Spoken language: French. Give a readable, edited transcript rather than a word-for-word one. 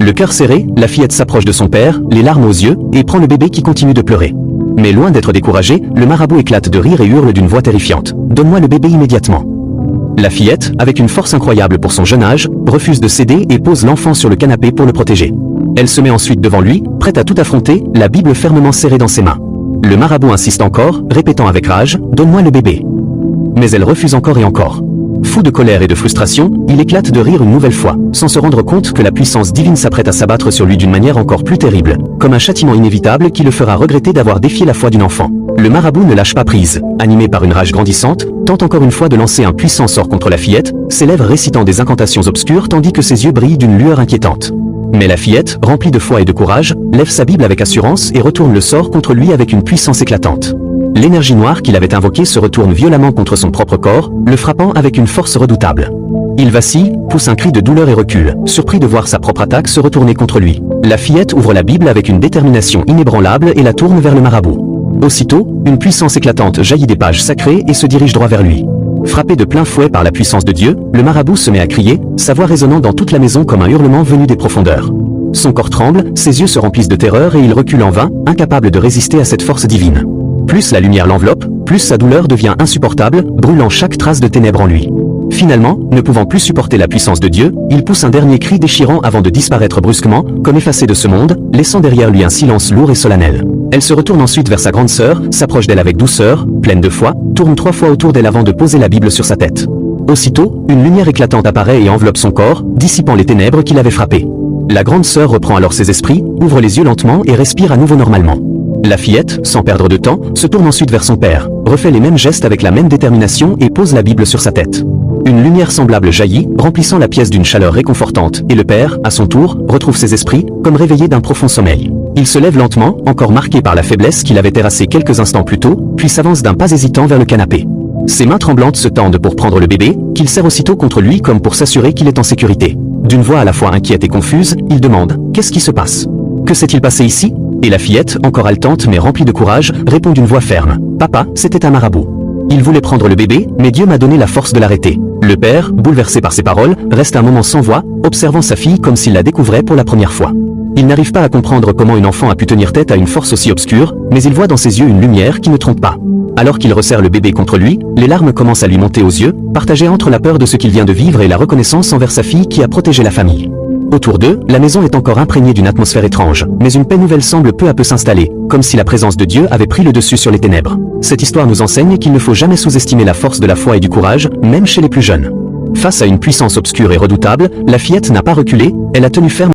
Le cœur serré, la fillette s'approche de son père, les larmes aux yeux, et prend le bébé qui continue de pleurer. Mais loin d'être découragé, le marabout éclate de rire et hurle d'une voix terrifiante. « Donne-moi le bébé immédiatement !» La fillette, avec une force incroyable pour son jeune âge, refuse de céder et pose l'enfant sur le canapé pour le protéger. Elle se met ensuite devant lui, prête à tout affronter, la Bible fermement serrée dans ses mains. Le marabout insiste encore, répétant avec rage « Donne-moi le bébé !» Mais elle refuse encore et encore. Fou de colère et de frustration, il éclate de rire une nouvelle fois, sans se rendre compte que la puissance divine s'apprête à s'abattre sur lui d'une manière encore plus terrible, comme un châtiment inévitable qui le fera regretter d'avoir défié la foi d'une enfant. Le marabout ne lâche pas prise, animé par une rage grandissante, tente encore une fois de lancer un puissant sort contre la fillette, ses lèvres récitant des incantations obscures tandis que ses yeux brillent d'une lueur inquiétante. Mais la fillette, remplie de foi et de courage, lève sa Bible avec assurance et retourne le sort contre lui avec une puissance éclatante. L'énergie noire qu'il avait invoquée se retourne violemment contre son propre corps, le frappant avec une force redoutable. Il vacille, pousse un cri de douleur et recule, surpris de voir sa propre attaque se retourner contre lui. La fillette ouvre la Bible avec une détermination inébranlable et la tourne vers le marabout. Aussitôt, une puissance éclatante jaillit des pages sacrées et se dirige droit vers lui. Frappé de plein fouet par la puissance de Dieu, le marabout se met à crier, sa voix résonnant dans toute la maison comme un hurlement venu des profondeurs. Son corps tremble, ses yeux se remplissent de terreur et il recule en vain, incapable de résister à cette force divine. Plus la lumière l'enveloppe, plus sa douleur devient insupportable, brûlant chaque trace de ténèbres en lui. Finalement, ne pouvant plus supporter la puissance de Dieu, il pousse un dernier cri déchirant avant de disparaître brusquement, comme effacé de ce monde, laissant derrière lui un silence lourd et solennel. Elle se retourne ensuite vers sa grande sœur, s'approche d'elle avec douceur, pleine de foi, tourne 3 fois autour d'elle avant de poser la Bible sur sa tête. Aussitôt, une lumière éclatante apparaît et enveloppe son corps, dissipant les ténèbres qui l'avaient frappé. La grande sœur reprend alors ses esprits, ouvre les yeux lentement et respire à nouveau normalement. La fillette, sans perdre de temps, se tourne ensuite vers son père, refait les mêmes gestes avec la même détermination et pose la Bible sur sa tête. Une lumière semblable jaillit, remplissant la pièce d'une chaleur réconfortante, et le père, à son tour, retrouve ses esprits, comme réveillé d'un profond sommeil. Il se lève lentement, encore marqué par la faiblesse qu'il avait terrassée quelques instants plus tôt, puis s'avance d'un pas hésitant vers le canapé. Ses mains tremblantes se tendent pour prendre le bébé, qu'il serre aussitôt contre lui comme pour s'assurer qu'il est en sécurité. D'une voix à la fois inquiète et confuse, il demande « Qu'est-ce qui se passe ? Que s'est-il passé ici ?» Et la fillette, encore haletante mais remplie de courage, répond d'une voix ferme « Papa, c'était un marabout. Il voulait prendre le bébé, mais Dieu m'a donné la force de l'arrêter. » Le père, bouleversé par ces paroles, reste un moment sans voix, observant sa fille comme s'il la découvrait pour la première fois. Il n'arrive pas à comprendre comment une enfant a pu tenir tête à une force aussi obscure, mais il voit dans ses yeux une lumière qui ne trompe pas. Alors qu'il resserre le bébé contre lui, les larmes commencent à lui monter aux yeux, partagées entre la peur de ce qu'il vient de vivre et la reconnaissance envers sa fille qui a protégé la famille. Autour d'eux, la maison est encore imprégnée d'une atmosphère étrange, mais une paix nouvelle semble peu à peu s'installer, comme si la présence de Dieu avait pris le dessus sur les ténèbres. Cette histoire nous enseigne qu'il ne faut jamais sous-estimer la force de la foi et du courage, même chez les plus jeunes. Face à une puissance obscure et redoutable, la fillette n'a pas reculé, elle a tenu ferme.